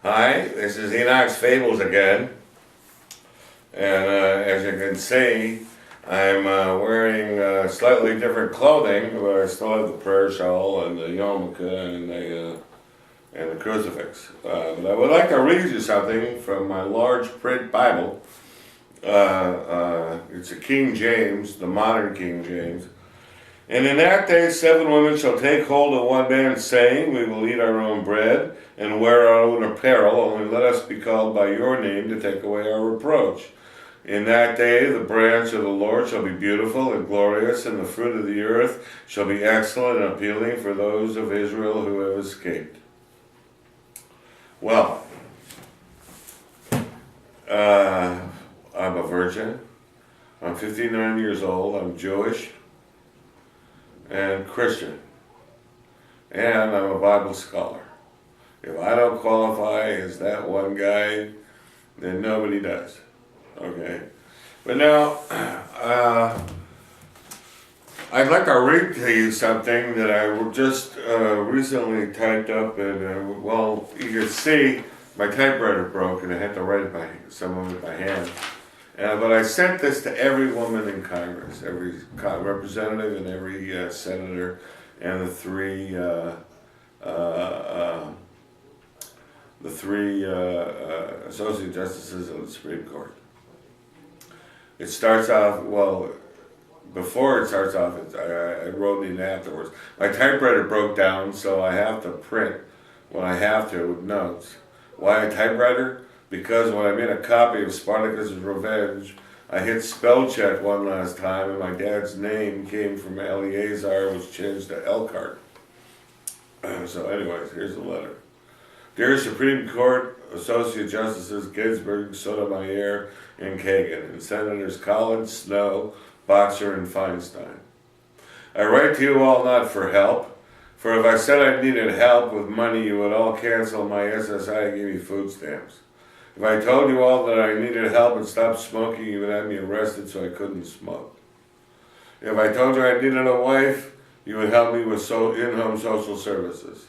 Hi, this is Enoch's Fables again, and as you can see, I'm wearing slightly different clothing, but I still have the prayer shawl and the yarmulke and the crucifix. But I would like to read you something from my large print Bible. It's a King James, the modern King James. And in that day 7 women shall take hold of one man, saying, We will eat our own bread, and wear our own apparel, only let us be called by your name to take away our reproach. In that day the branch of the Lord shall be beautiful and glorious, and the fruit of the earth shall be excellent and appealing for those of Israel who have escaped. Well, I'm a virgin. I'm 59 years old. I'm Jewish and Christian, and I'm a Bible scholar. If I don't qualify as that one guy, then nobody does. Okay? But now, I'd like to read to you something that I just recently typed up, and well, you can see my typewriter broke, and I had to write it some of it by hand. But I sent this to every woman in Congress, every representative and every senator, and the three associate justices of the Supreme Court. It starts off, well, before it starts off, I wrote it in afterwards. My typewriter broke down, so I have to print when I have to with notes. Why a typewriter? Because when I made a copy of Spartacus' Revenge, I hit spell check one last time, and my dad's name came from Eleazar, which changed to Elkhart. So anyways, here's the letter. Dear Supreme Court Associate Justices Ginsburg, Sotomayor, and Kagan, and Senators Collins, Snow, Boxer, and Feinstein. I write to you all not for help, for if I said I needed help with money, you would all cancel my SSI and give me food stamps. If I told you all that I needed help and stop smoking, you would have me arrested so I couldn't smoke. If I told you I needed a wife, you would help me with in-home social services.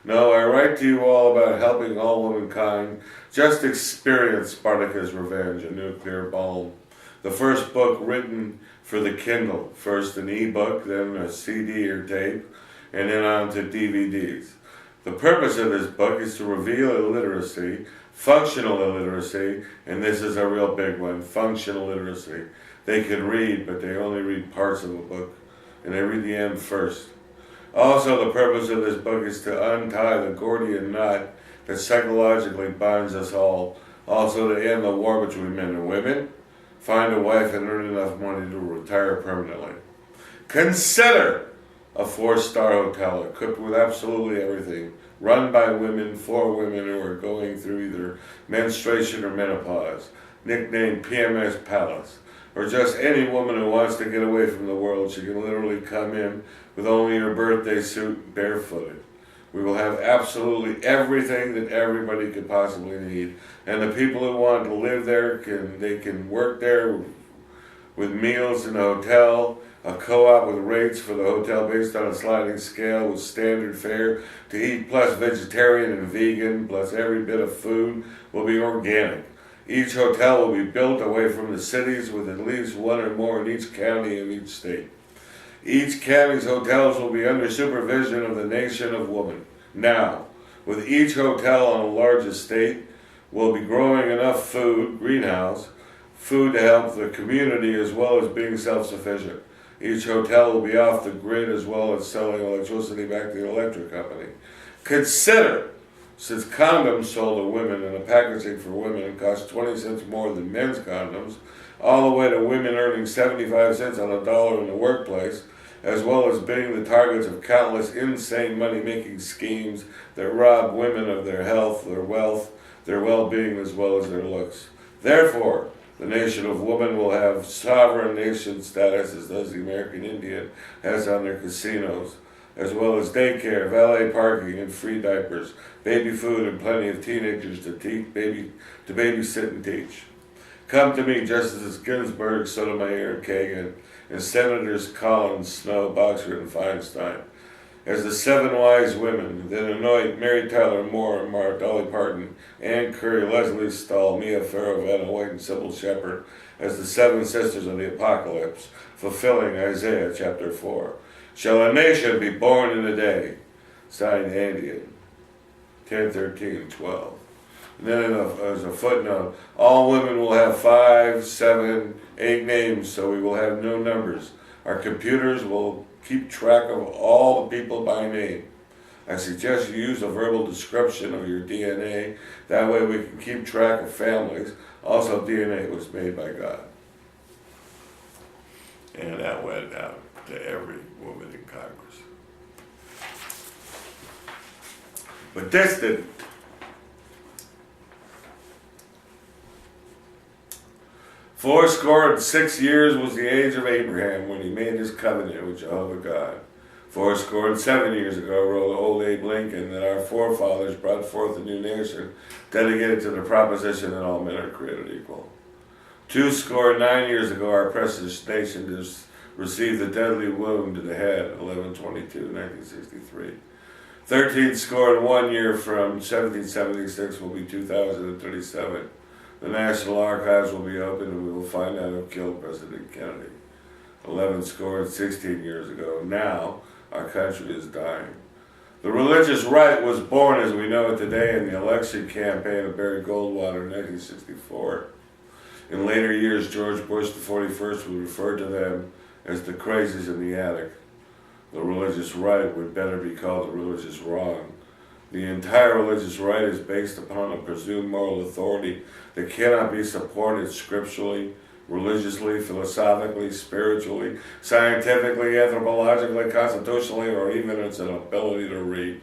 No, I write to you all about helping all womankind. Just experience Spartacus' Revenge, a nuclear bomb. The first book written for the Kindle. First an e-book, then a CD or tape, and then on to DVDs. The purpose of this book is to reveal illiteracy, functional illiteracy, and this is a real big one, functional literacy. They can read, but they only read parts of a book, and they read the end first. Also, the purpose of this book is to untie the Gordian knot that psychologically binds us all. Also, to end the war between men and women, find a wife and earn enough money to retire permanently. Consider a 4-star hotel equipped with absolutely everything, run by women, for women who are going through either menstruation or menopause, nicknamed P.M.S. Palace, or just any woman who wants to get away from the world. She can literally come in with only her birthday suit, barefooted. We will have absolutely everything that everybody could possibly need, and the people who want to live there can work there with meals in the hotel, a co-op with rates for the hotel based on a sliding scale with standard fare to eat, plus vegetarian and vegan, plus every bit of food will be organic. Each hotel will be built away from the cities with at least one or more in each county of each state. Each county's hotels will be under supervision of the nation of women. Now, with each hotel on a large estate, will be growing enough food, greenhouse, food to help the community as well as being self-sufficient. Each hotel will be off the grid as well as selling electricity back to the electric company. Consider, since condoms sold to women and the packaging for women cost 20 cents more than men's condoms, all the way to women earning 75 cents on a dollar in the workplace, as well as being the targets of countless insane money-making schemes that rob women of their health, their wealth, their well-being, as well as their looks. Therefore, the nation of women will have sovereign nation status, as does the American Indian has on their casinos, as well as daycare, valet parking, and free diapers, baby food, and plenty of teenagers to babysit and teach. Come to me, Justices Ginsburg, Sotomayor, and Kagan, and Senators Collins, Snow, Boxer, and Feinstein. as the seven wise women. Then anoint Mary Tyler Moore, Dolly Parton, Ann Curry, Leslie Stahl, Mia Farrow, Vanna White, and Sybil Shepherd as the seven sisters of the apocalypse, fulfilling Isaiah chapter 4. Shall a nation be born in a day? Signed, Andean, 10/13/12. And then as a footnote, all women will have 5, 7, 8 names, so we will have no numbers. Our computers will keep track of all the people by name. I suggest you use a verbal description of your DNA. That way we can keep track of families. Also, DNA was made by God. And that went out to every woman in Congress. But this didn't. Fourscore and 6 years was the age of Abraham when he made his covenant with Jehovah God. Fourscore and 7 years ago wrote old Abe Lincoln that our forefathers brought forth a new nation dedicated to the proposition that all men are created equal. 209 years ago our precious nation received the deadly wound to the head, 11/22/1963. 13 score and 1 year from 1776 will be 2037. The National Archives will be open and we will find out who killed President Kennedy. 11 score and 16 years ago. Now, our country is dying. The religious right was born as we know it today in the election campaign of Barry Goldwater in 1964. In later years, George Bush the 41st would refer to them as the crazies in the attic. The religious right would better be called the religious wrong. The entire religious right is based upon a presumed moral authority that cannot be supported scripturally, religiously, philosophically, spiritually, scientifically, anthropologically, constitutionally, or even its inability to read.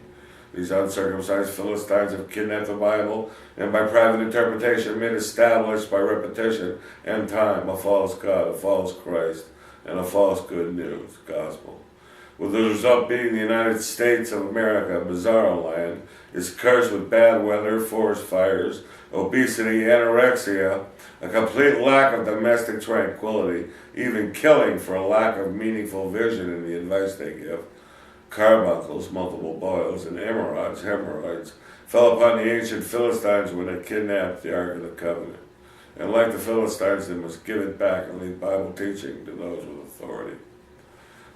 These uncircumcised Philistines have kidnapped the Bible and by private interpretation made established by repetition and time a false God, a false Christ, and a false good news gospel. With the result being the United States of America, a bizarro land, is cursed with bad weather, forest fires, obesity, anorexia, a complete lack of domestic tranquility, even killing for a lack of meaningful vision in the advice they give. Carbuncles, multiple boils, and hemorrhoids, fell upon the ancient Philistines when they kidnapped the Ark of the Covenant. And like the Philistines, they must give it back and leave Bible teaching to those with authority.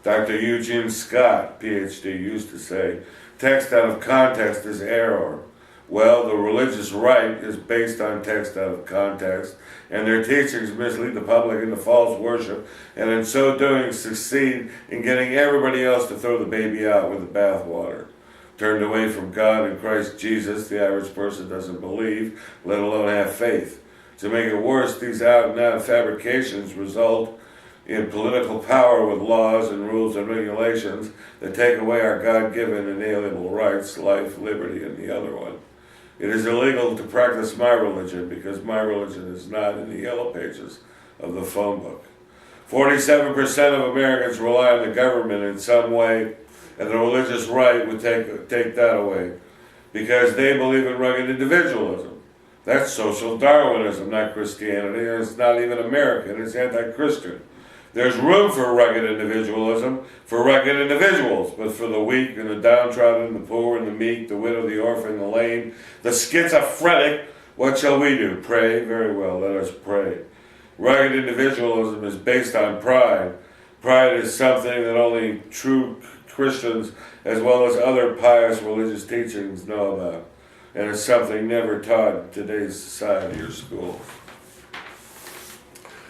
Dr. Eugene Scott, PhD, used to say, text out of context is error. Well, the religious right is based on text out of context, and their teachings mislead the public into false worship, and in so doing succeed in getting everybody else to throw the baby out with the bathwater. Turned away from God and Christ Jesus, the average person doesn't believe, let alone have faith. To make it worse, these out-and-out fabrications result in political power with laws and rules and regulations that take away our God-given inalienable rights, life, liberty, and the other one. It is illegal to practice my religion because my religion is not in the yellow pages of the phone book. 47% of Americans rely on the government in some way, and the religious right would take that away because they believe in rugged individualism. That's social Darwinism, not Christianity, and it's not even American, it's anti-Christian. There's room for rugged individualism, for rugged individuals, but for the weak and the downtrodden, the poor and the meek, the widow, the orphan, the lame, the schizophrenic, what shall we do? Pray? Very well, let us pray. Rugged individualism is based on pride. Pride is something that only true Christians, as well as other pious religious teachings, know about, and it's something never taught in today's society or schools.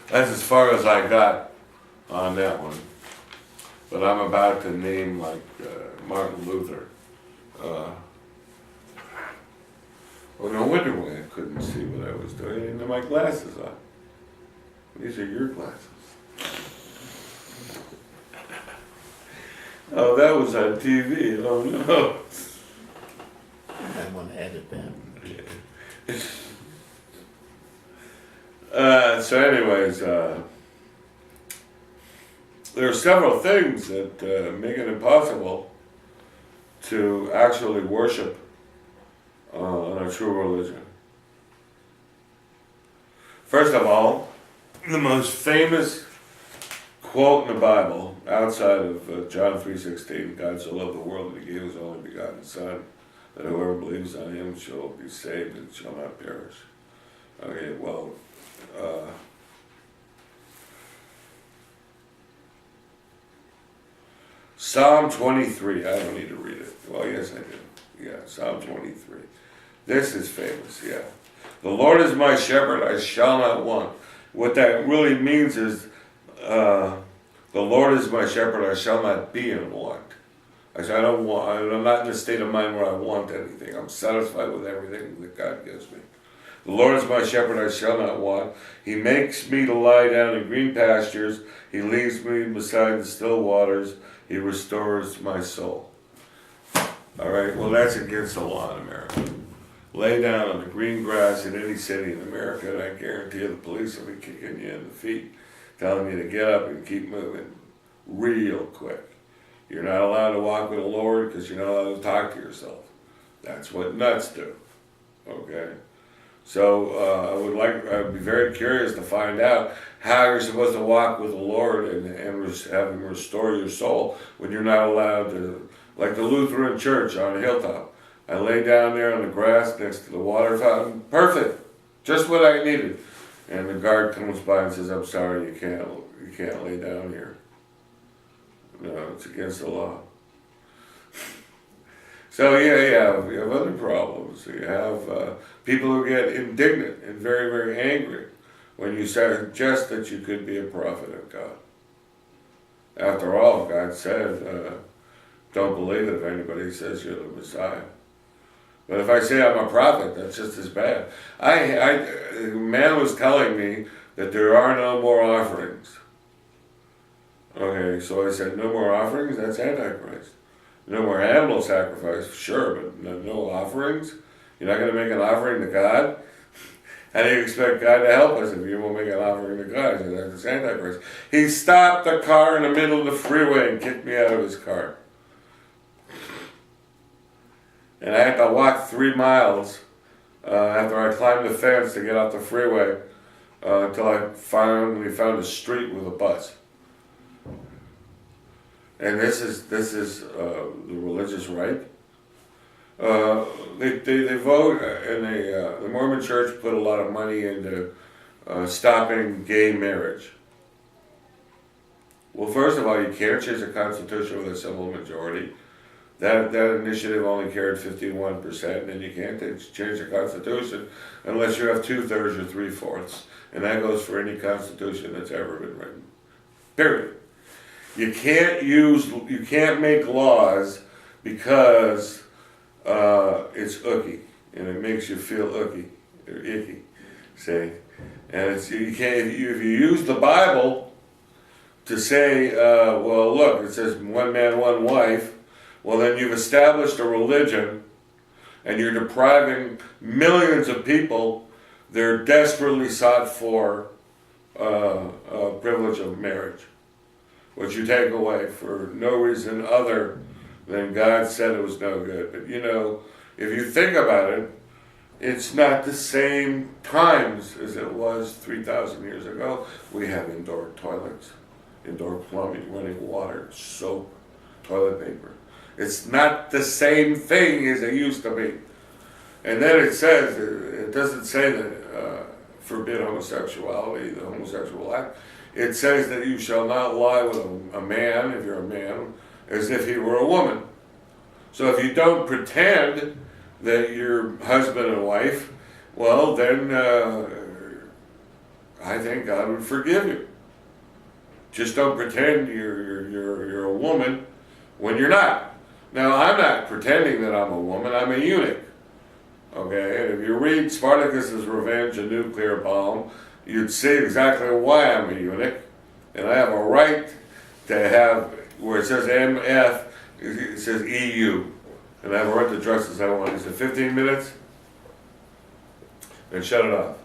That's as far as I got on that one, but I'm about to name like Martin Luther. Well, no wonder why I couldn't see what I was doing. I didn't have my glasses on. These are your glasses. Oh, that was on TV. Oh no. I want to edit that. So anyways, there are several things that make it impossible to actually worship in a true religion. First of all, the most famous quote in the Bible, outside of John 3:16, God so loved the world that he gave his only begotten Son, that whoever believes on him shall be saved and shall not perish. Okay, well, Psalm 23, I don't need to read it. Well, yes, I do. Yeah, Psalm 23. This is famous, yeah. The Lord is my shepherd, I shall not want. What that really means is, the Lord is my shepherd, I shall not be in want. I don't want. I'm not in a state of mind where I want anything. I'm satisfied with everything that God gives me. The Lord is my shepherd, I shall not want. He makes me to lie down in green pastures. He leads me beside the still waters. He restores my soul. All right, well, that's against the law in America. Lay down on the green grass in any city in America, and I guarantee you the police will be kicking you in the feet, telling you to get up and keep moving real quick. You're not allowed to walk with the Lord because you're not allowed to talk to yourself. That's what nuts do. Okay? So I'd be very curious to find out how you're supposed to walk with the Lord and have him restore your soul when you're not allowed to, like the Lutheran church on a hilltop. I lay down there on the grass next to the water fountain. Perfect. Just what I needed. And the guard comes by and says, I'm sorry, you can't lay down here. No, it's against the law. So yeah, you have other problems. You have people who get indignant and very, very angry when you suggest that you could be a prophet of God. After all, God said, don't believe it if anybody says you're the Messiah. But if I say I'm a prophet, that's just as bad. A man was telling me that there are no more offerings. Okay, so I said, no more offerings? That's Antichrist. No more animal sacrifice, sure, but no offerings? You're not going to make an offering to God? How do you expect God to help us if you won't make an offering to God? I said, that's Antichrist. He stopped the car in the middle of the freeway and kicked me out of his car. And I had to walk 3 miles after I climbed the fence to get off the freeway until I finally found a street with a bus. And this is the religious right. They vote, and the Mormon Church put a lot of money into stopping gay marriage. Well, first of all, you can't change the Constitution with a simple majority. That initiative only carried 51%, and you can't change the Constitution unless you have 2/3 or 3/4, and that goes for any Constitution that's ever been written. Period. You can't make laws because it's ooky, and it makes you feel ooky or icky, say, and you can't if you use the Bible to say, well, look, it says one man, one wife. Well, then you've established a religion, and you're depriving millions of people their desperately sought for privilege of marriage, which you take away for no reason other than God said it was no good. But you know, if you think about it, it's not the same times as it was 3,000 years ago. We have indoor toilets, indoor plumbing, running water, soap, toilet paper. It's not the same thing as it used to be. And then it says, it doesn't say that forbid homosexuality, the homosexual act. It says that you shall not lie with a man, if you're a man, as if he were a woman. So if you don't pretend that you're husband and wife, well then I think God would forgive you. Just don't pretend you're a woman when you're not. Now, I'm not pretending that I'm a woman, I'm a eunuch. Okay, and if you read Spartacus's Revenge, A Nuclear Bomb, you'd see exactly why I'm a eunuch. And I have a right to have, where it says MF, it says EU. And I have a right to dress as I want. He said, 15 minutes? And shut it off.